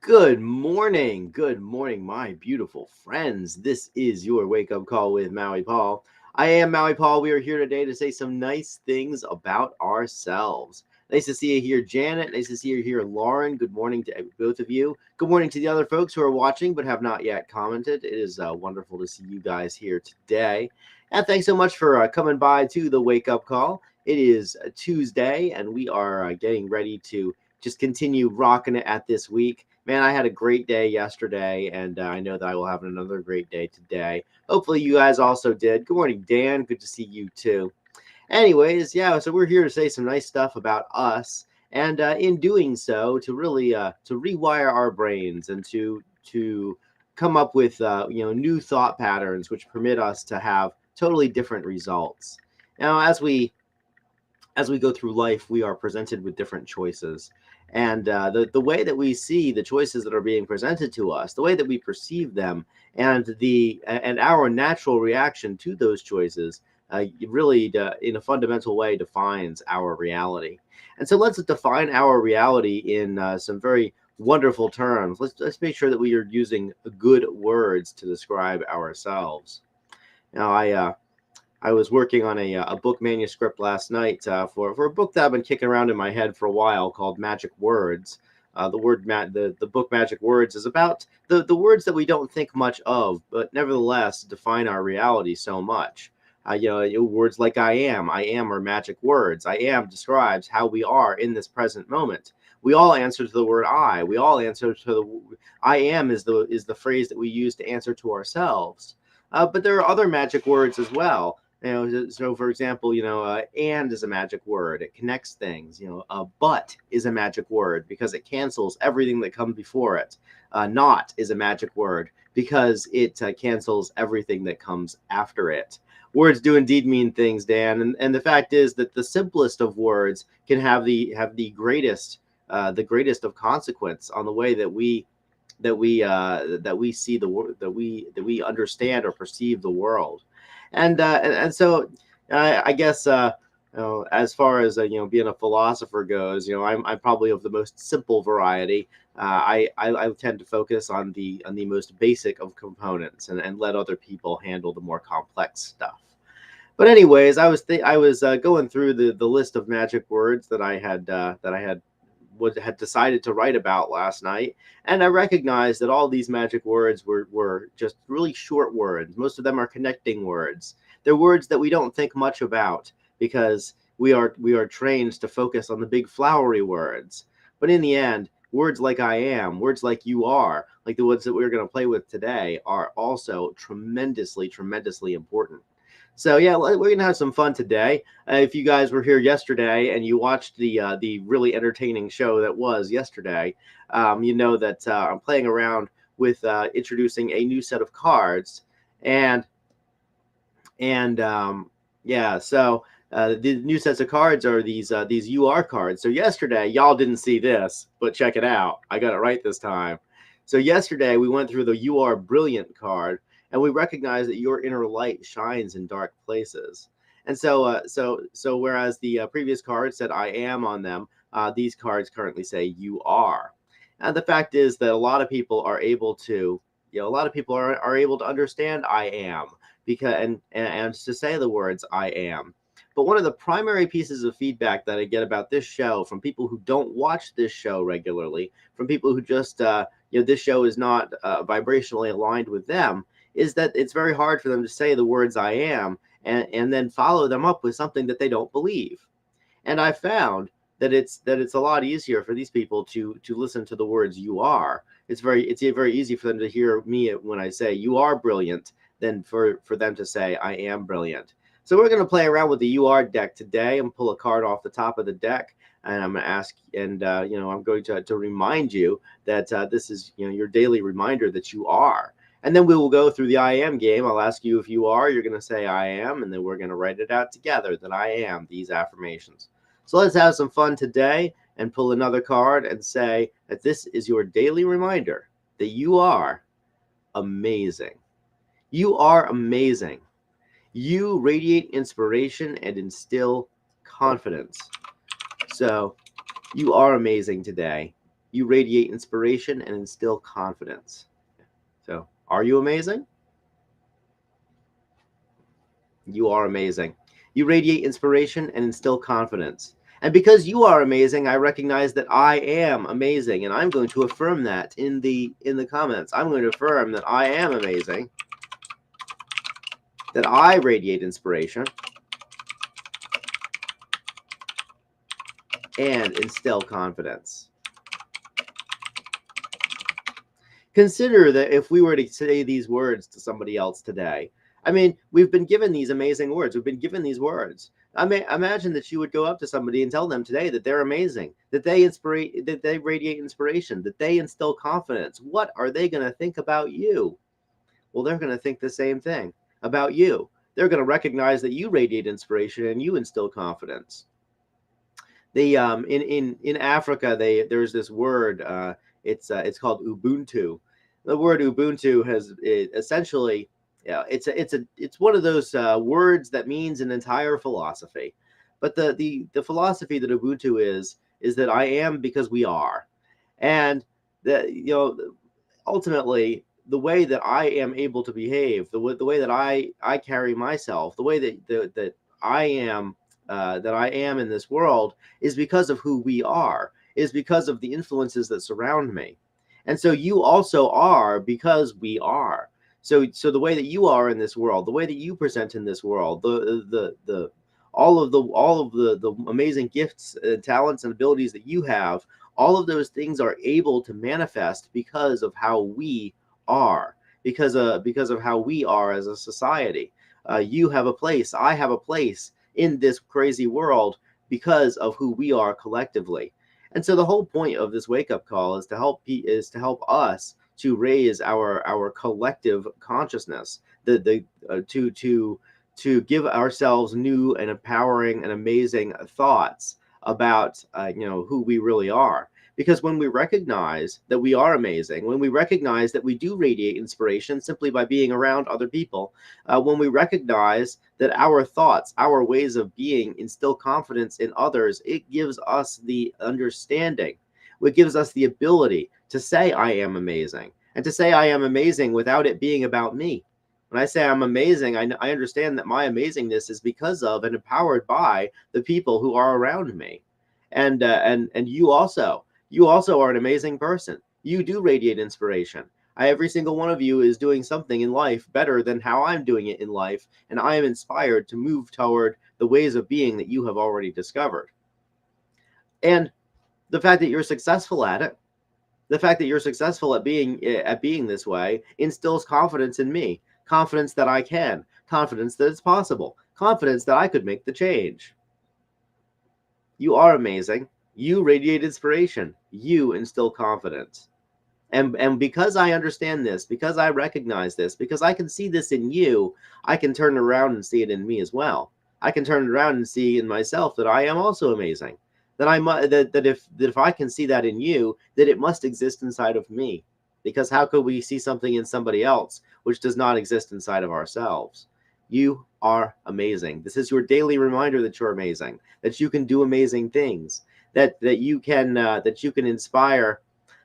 Good morning, my beautiful friends. This is your wake up call with Maui Paul. I am Maui Paul. We are here today to say some nice things about ourselves. Nice to see you here, Janet. Nice to see you here, Lauren. Good morning to both of you. Good morning to the other folks who are watching but have not yet commented. It is wonderful to see you guys here today. And thanks so much for coming by to the wake up call. It is Tuesday, and we are getting ready to just continue rocking it at this week. Man, I had a great day yesterday, and I know that I will have another great day today. Hopefully, you guys also did. Good morning, Dan. Good to see you too. Anyways, yeah, so we're here to say some nice stuff about us, and in doing so, to really to rewire our brains and to come up with new thought patterns which permit us to have totally different results. Now, as we go through life, we are presented with different choices. And the way that we see the choices that are being presented to us, the way that we perceive them, and our natural reaction to those choices, really, in a fundamental way, defines our reality. And so let's define our reality in some very wonderful terms. Let's make sure that we are using good words to describe ourselves. Now, I was working on a book manuscript last night for a book that I've been kicking around in my head for a while called Magic Words. The book Magic Words is about the words that we don't think much of, but nevertheless define our reality so much. Words like I am are magic words. I am describes how we are in this present moment. We all answer to the word I. We all answer to the I am is the phrase that we use to answer to ourselves. But there are other magic words as well. So for example, and is a magic word. It connects things. But is a magic word because it cancels everything that comes before it. Not is a magic word because it cancels everything that comes after it. Words do indeed mean things, Dan, and the fact is that the simplest of words can have the greatest of consequence on the way that we see the world, that we understand or perceive the world. And so I guess as far as being a philosopher goes, I'm probably of the most simple variety. I tend to focus on the most basic of components, and let other people handle the more complex stuff. But anyways, I was going through the list of magic words that I had decided to write about last night, and I recognized that all these magic words were just really short words. Most of them are connecting words. They're words that we don't think much about because we are trained to focus on the big flowery words. But in the end, words like I am, words like you are, like the words that we're going to play with today, are also tremendously important. So yeah, we're gonna have some fun today. If you guys were here yesterday and you watched the really entertaining show that was yesterday, you know that I'm playing around with introducing a new set of cards, and and yeah, so the new sets of cards are these UR cards. So yesterday, y'all didn't see this, but check it out. I got it right this time. So yesterday we went through the You Are Brilliant card, and we recognize that your inner light shines in dark places. And so whereas the previous card said I am on them, these cards currently say you are. And the fact is that a lot of people are able to, a lot of people are able to understand I am because and to say the words I am. But one of the primary pieces of feedback that I get about this show from people who don't watch this show regularly, from people who just this show is not vibrationally aligned with them, is that it's very hard for them to say the words I am and then follow them up with something that they don't believe. And I found that it's a lot easier for these people to listen to the words you are. It's very easy for them to hear me when I say you are brilliant than for them to say I am brilliant. So we're going to play around with the UR deck today and pull a card off the top of the deck. And I'm going to ask, and I'm going to remind you that this is your daily reminder that you are. And then we will go through the I am game. I'll ask you if you are. You're going to say I am, and then we're going to write it out together that I am these affirmations. So let's have some fun today and pull another card and say that this is your daily reminder that you are amazing. You are amazing. You radiate inspiration and instill confidence. So you are amazing today. You radiate inspiration and instill confidence. So, are you amazing? You are amazing. You radiate inspiration and instill confidence. And because you are amazing, I recognize that I am amazing, and I'm going to affirm that in the comments. I'm going to affirm that I am amazing, that I radiate inspiration and instill confidence. Consider that if we were to say these words to somebody else today, I mean, we've been given these amazing words. We've been given these words. I mean, imagine that you would go up to somebody and tell them today that they're amazing, that they radiate inspiration, that they instill confidence. What are they going to think about you? Well, they're going to think the same thing about you. They're going to recognize that you radiate inspiration and you instill confidence. They in Africa, there's this word. It's called Ubuntu. The word Ubuntu essentially, yeah, it's one of those words that means an entire philosophy. But the philosophy that Ubuntu is that I am because we are, and ultimately the way that I am able to behave, the way that I carry myself, the way that I am in this world is because of who we are, is because of the influences that surround me. And so you also are because we are. So the way that you are in this world, the way that you present in this world, the all of the amazing gifts, talents, and abilities that you have, all of those things are able to manifest because of how we are, because of how we are as a society. You have a place, I have a place in this crazy world because of who we are collectively. And so the whole point of this wake up call is to help us to raise our collective consciousness, to give ourselves new and empowering and amazing thoughts about who we really are. Because when we recognize that we are amazing, when we recognize that we do radiate inspiration simply by being around other people, when we recognize that our thoughts, our ways of being instill confidence in others, it gives us the understanding, it gives us the ability to say I am amazing, and to say I am amazing without it being about me. When I say I'm amazing, I understand that my amazingness is because of and empowered by the people who are around me. And you also are an amazing person. You do radiate inspiration. Every single one of you is doing something in life better than how I'm doing it in life, and I am inspired to move toward the ways of being that you have already discovered. And the fact that you're successful at it, the fact that you're successful at being this way instills confidence in me, confidence that I can, confidence that it's possible, confidence that I could make the change. You are amazing. You radiate inspiration. You instill confidence. And because I understand this, because I recognize this, because I can see this in you, I can turn around and see it in me as well. I can turn around and see in myself that I am also amazing. That if I can see that in you, that it must exist inside of me. Because how could we see something in somebody else which does not exist inside of ourselves? You are amazing. This is your daily reminder that you're amazing, that you can do amazing things, that you can inspire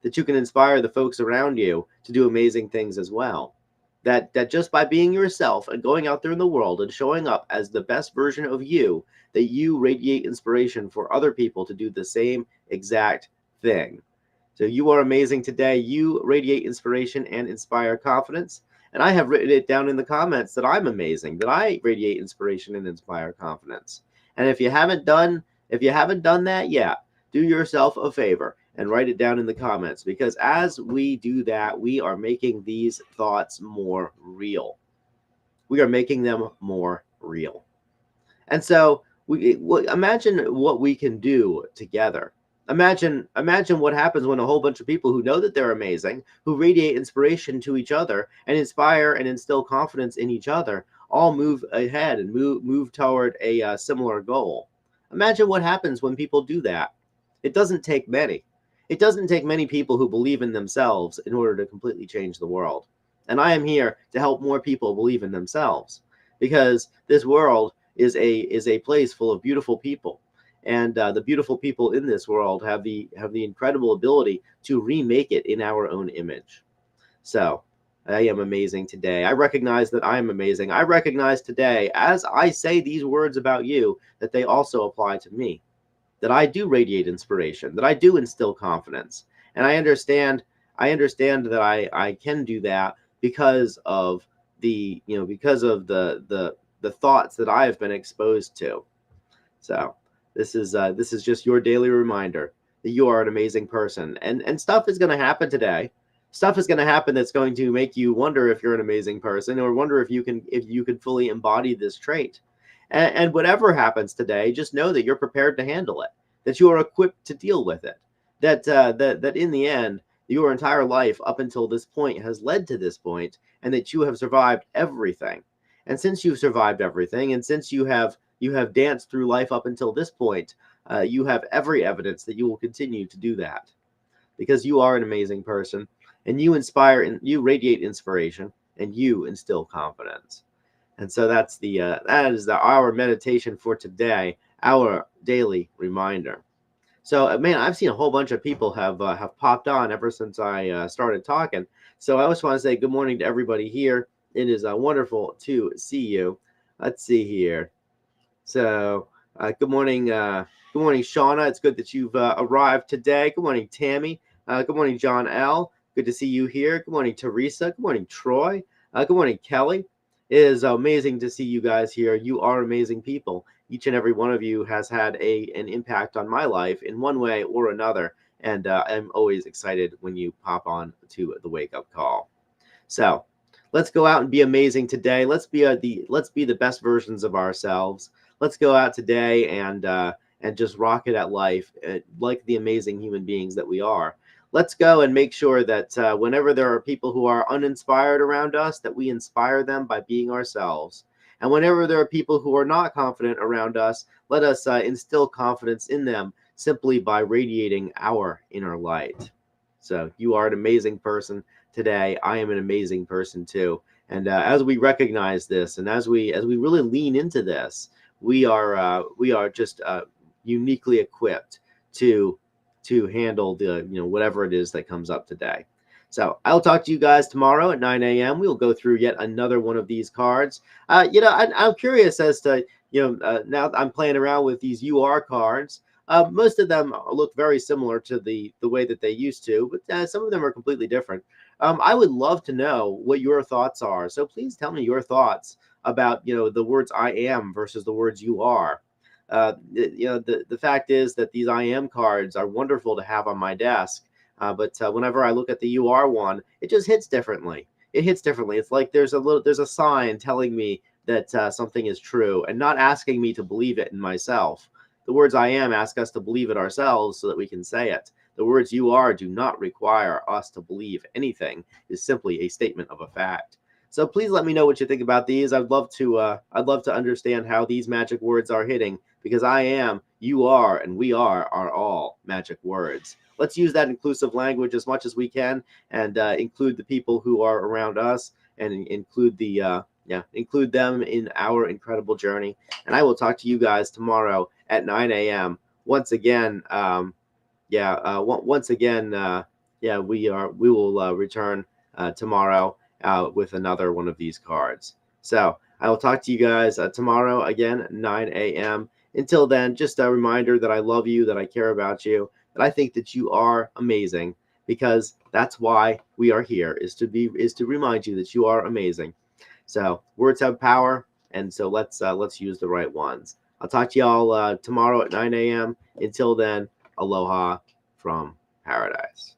the folks around you to do amazing things as well. That just by being yourself and going out there in the world and showing up as the best version of you, that you radiate inspiration for other people to do the same exact thing. So you are amazing today. You radiate inspiration and inspire confidence. And I have written it down in the comments that I'm amazing, that I radiate inspiration and inspire confidence. And if you haven't done that yet, do yourself a favor and write it down in the comments, because as we do that, we are making these thoughts more real. We are making them more real. And so imagine what we can do together. Imagine what happens when a whole bunch of people who know that they're amazing, who radiate inspiration to each other and inspire and instill confidence in each other, all move ahead and move toward a similar goal. Imagine what happens when people do that. It doesn't take many. It doesn't take many people who believe in themselves in order to completely change the world. And I am here to help more people believe in themselves, because this world is a place full of beautiful people. And the beautiful people in this world have the incredible ability to remake it in our own image. So I am amazing today. I recognize that I am amazing. I recognize today, as I say these words about you, that they also apply to me, that I do radiate inspiration, that I do instill confidence. And I understand that I can do that because of the thoughts that I have been exposed to. So this is just your daily reminder that you are an amazing person, and stuff is going to happen today. Stuff is going to happen that's going to make you wonder if you're an amazing person, or wonder if you can fully embody this trait. And whatever happens today, just know that you're prepared to handle it, that you are equipped to deal with it, that in the end, your entire life up until this point has led to this point, and that you have survived everything. And since you've survived everything, and since you have danced through life up until this point, you have every evidence that you will continue to do that, because you are an amazing person, and you inspire and you radiate inspiration, and you instill confidence. And so that is our meditation for today, our daily reminder. So, man, I've seen a whole bunch of people have popped on ever since I started talking. So I just want to say good morning to everybody here. It is wonderful to see you. Let's see here. So, good morning, Shauna. It's good that you've arrived today. Good morning, Tammy. Good morning, John L. Good to see you here. Good morning, Teresa. Good morning, Troy. Good morning, Kelly. It is amazing to see you guys here. You are amazing people. Each and every one of you has had an impact on my life in one way or another, and I'm always excited when you pop on to the wake up call. So, let's go out and be amazing today. Let's be the best versions of ourselves. Let's go out today and just rock it at life, like the amazing human beings that we are. Let's go and make sure that whenever there are people who are uninspired around us, that we inspire them by being ourselves. And whenever there are people who are not confident around us, let us instill confidence in them simply by radiating our inner light. So you are an amazing person today. I am an amazing person too. And as we recognize this, and as we really lean into this, we are just uniquely equipped to handle the whatever it is that comes up today. So I'll talk to you guys tomorrow at 9 a.m. We'll go through yet another one of these cards. I'm curious as to now I'm playing around with these UR cards. Most of them look very similar to the way that they used to, but some of them are completely different. I would love to know what your thoughts are. So please tell me your thoughts about the words "I am" versus the words "you are." The fact is that these "I am" cards are wonderful to have on my desk, but whenever I look at the "you are" one, it just hits differently. It hits differently. It's like there's a sign telling me that something is true, and not asking me to believe it in myself. The words "I am" ask us to believe it ourselves so that we can say it. The words "you are" do not require us to believe anything. It's simply a statement of a fact. So please let me know what you think about these. I'd love to understand how these magic words are hitting, because I am, you are, and we are all magic words. Let's use that inclusive language as much as we can, and include the people who are around us, and include them in our incredible journey. And I will talk to you guys tomorrow at 9 a.m. Once again, once again, we will return tomorrow with another one of these cards. So I will talk to you guys tomorrow again, 9 a.m. Until then, just a reminder that I love you, that I care about you, that I think that you are amazing, because that's why we are here, is to remind you that you are amazing. So words have power, and so let's use the right ones. I'll talk to y'all tomorrow at 9 a.m. Until then, aloha from paradise.